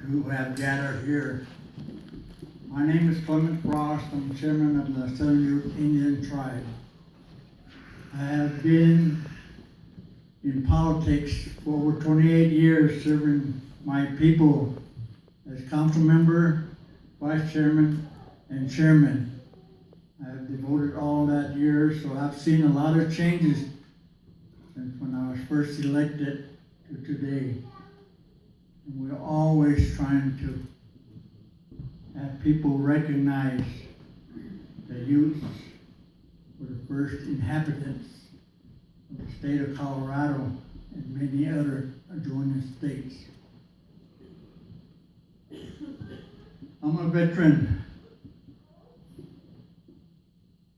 who have gathered here. My name is Clement. I'm chairman of the Southern Ute Indian Tribe. I have been in politics for over 28 years, serving my people as council member, vice chairman, and chairman. I have devoted all that years, so I've seen a lot of changes since when I was first elected to today. And we're always trying to have people recognize the Utes were the first inhabitants of the state of Colorado and many other adjoining states. I'm a veteran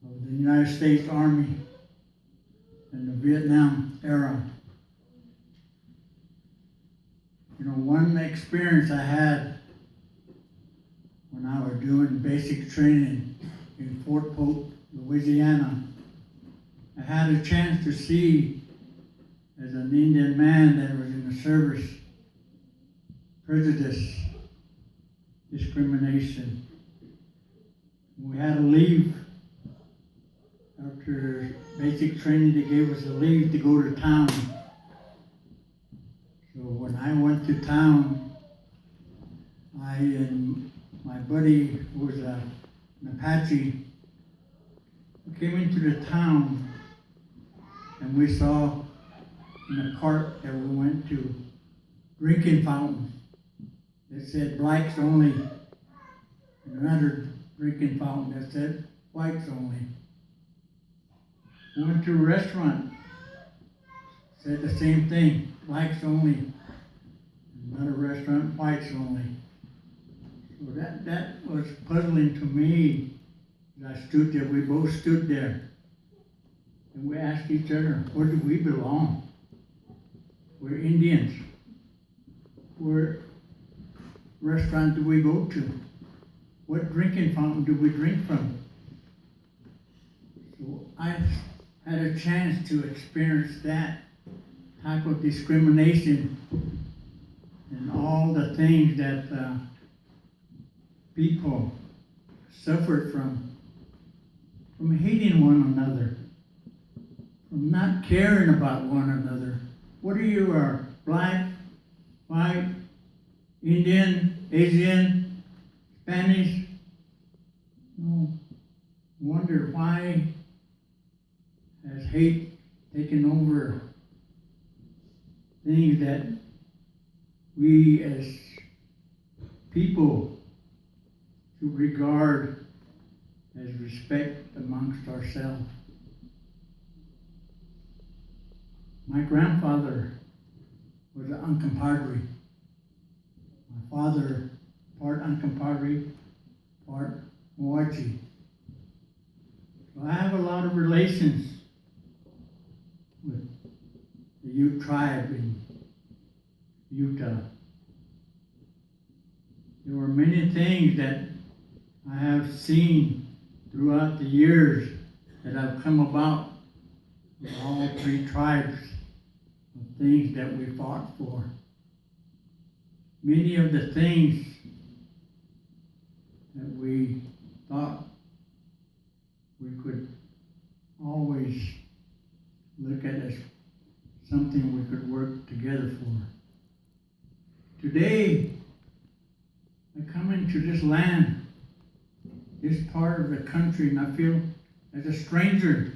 of the United States Army in the Vietnam era. You know, one experience I had when I was doing basic training in Fort Polk, Louisiana, I had a chance to see, as an Indian man that was in the service, prejudice, discrimination. We had to leave after basic training. They gave us a leave to go to town. So when I went to town, I and my buddy, who was an Apache, we came into the town and we saw in the park that we went to drinking fountains that said blacks only, and another drinking fountain that said whites only. We went to a restaurant, said the same thing, blacks only. Another restaurant, whites only. So that was puzzling to me. As I stood there, we both stood there. And we asked each other, where do we belong? We're Indians. Where restaurant do we go to? What drinking fountain do we drink from? So I had a chance to experience that type of discrimination and all the things that people suffered from hating one another, from not caring about one another. Whether you are black, white, Indian, Asian, Spanish, no wonder why has hate taken over things that we as people should regard as respect amongst ourselves. My grandfather was an Uncompahgre. My father, part Uncompahgre, part Moachi. So I have a lot of relations with the Ute tribe in Utah. There were many things that I have seen throughout the years that have come about with all three tribes of things that we fought for. Many of the things that we thought we could always look at as something we could work together for. Today, I come into this land, this part of the country, and I feel as a stranger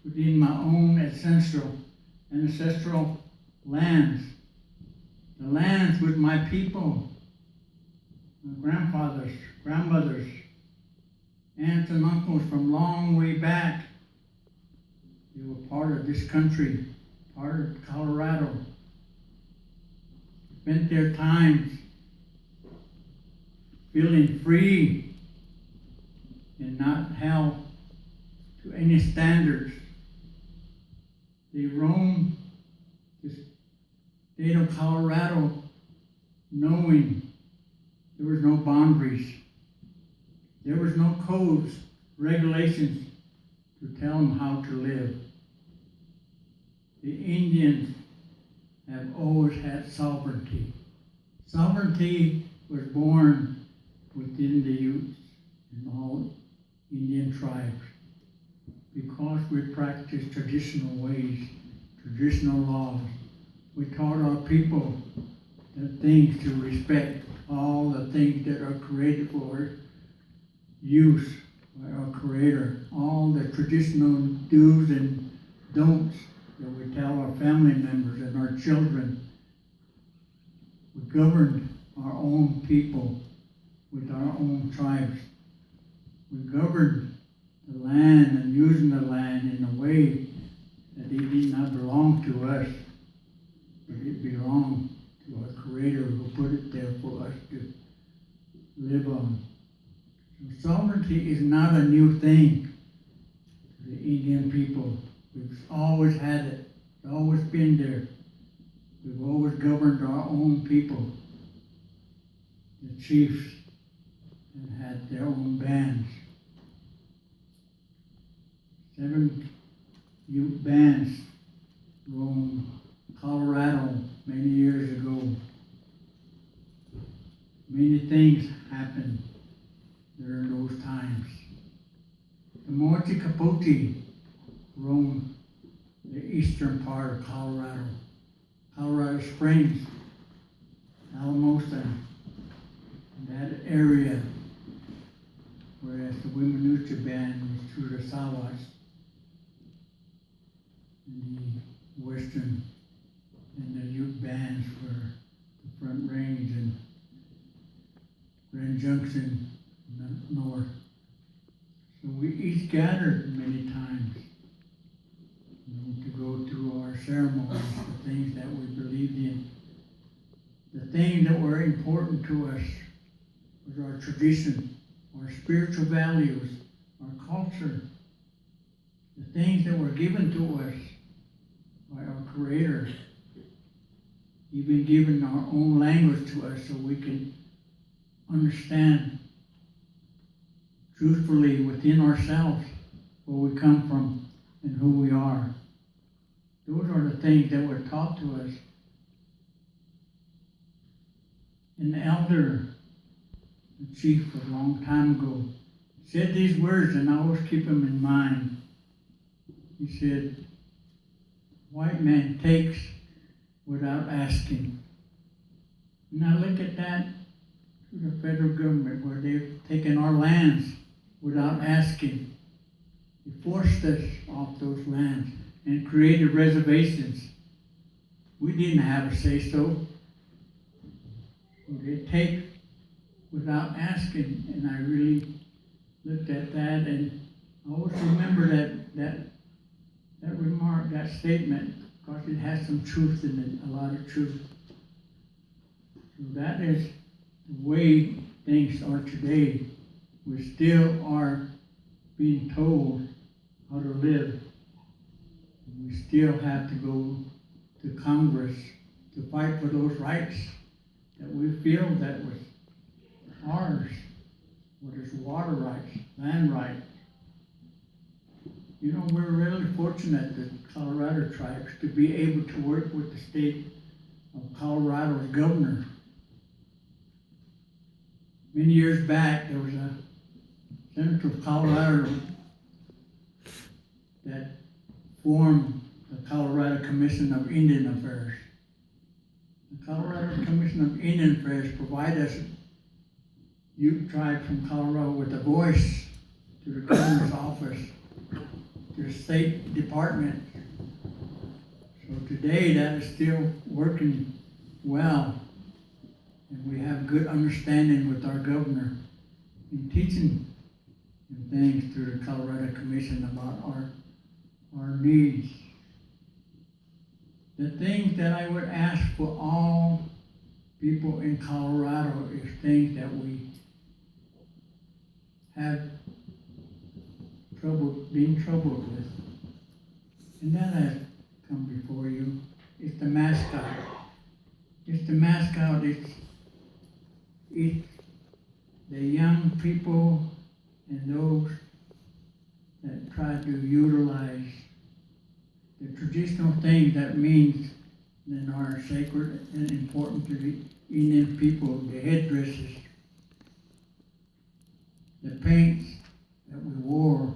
within my own ancestral lands, the lands with my people, my grandfathers, grandmothers, aunts and uncles from long way back. They were part of this country, part of Colorado. Spent their times feeling free and not held to any standards. They roamed the state of Colorado knowing there was no boundaries. There was no codes, regulations to tell them how to live. The Indians have always had sovereignty. Sovereignty was born within the Utes and all Indian tribes because we practiced traditional ways, traditional laws. We taught our people the things to respect, all the things that are created for use by our Creator, all the traditional do's and don'ts that we tell our family members and our children. We governed our own people with our own tribes. We governed the land and using the land in a way that it did not belong to us, but it belonged to our Creator who put it there for us to live on. So sovereignty is not a new thing to the Indian people. We've always had it. It's always been there. We've always governed our own people. The chiefs had their own bands. 7 Ute bands roamed Colorado many years ago. Many things happened during those times. The Mochi Capote roamed the eastern part of Colorado, Colorado Springs, Alamosa, that area, whereas the Wiminucha band was through the Sawas in the western, and the Ute bands were the Front Range and Grand Junction in the north. So we each gathered many times, to go through our ceremonies, the things that we believed in. The things that were important to us was our tradition, our spiritual values, our culture, the things that were given to us by our Creator, even giving our own language to us so we can understand truthfully within ourselves where we come from and who we are. Those are the things that were taught to us. An elder, a chief a long time ago, said these words, and I always keep them in mind. He said, "White man takes without asking." Now look at that to the federal government, where they've taken our lands without asking. They forced us off those lands and created reservations. We didn't have a say-so. They take without asking, and I really looked at that, and I always remember that remark, that statement, because it has some truth in it, a lot of truth. So that is the way things are today. We still are being told how to live. We still have to go to Congress to fight for those rights that we feel that was ours. What is water rights, land rights. You know, we're really fortunate, the Colorado tribes, to be able to work with the state of Colorado's governor. Many years back, there was a senator of Colorado that formed the Colorado Commission of Indian Affairs. The Colorado Commission of Indian Affairs provided us Ute tribe from Colorado with a voice to the governor's office, to the State Department. So today that is still working well, and we have good understanding with our governor in teaching things through the Colorado Commission about our needs. The things that I would ask for all people in Colorado is things that we have been troubled with. And that has come before you. It's the mascot. It's the mascot. It's the young people and those that try to utilize the traditional thing that means that are sacred and important to the Indian people, the headdresses, the paints that we wore.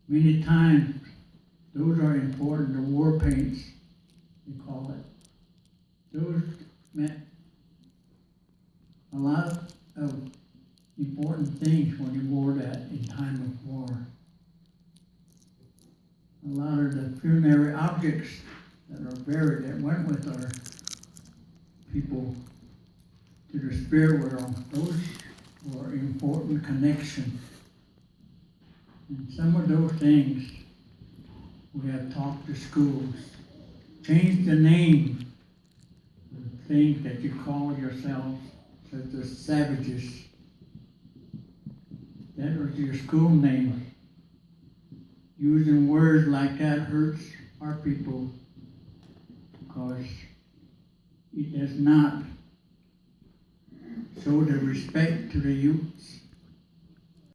Many times, those are important, the war paints, they call it. Those meant a lot of important things when you wore that in time of war. A lot of the funerary objects that are buried that went with our people to the spirit world, those were important connections. And some of those things we have taught to schools. Change the name of things that you call yourselves, such as savages. That was your school name. Using words like that hurts our people because it does not show the respect to the youths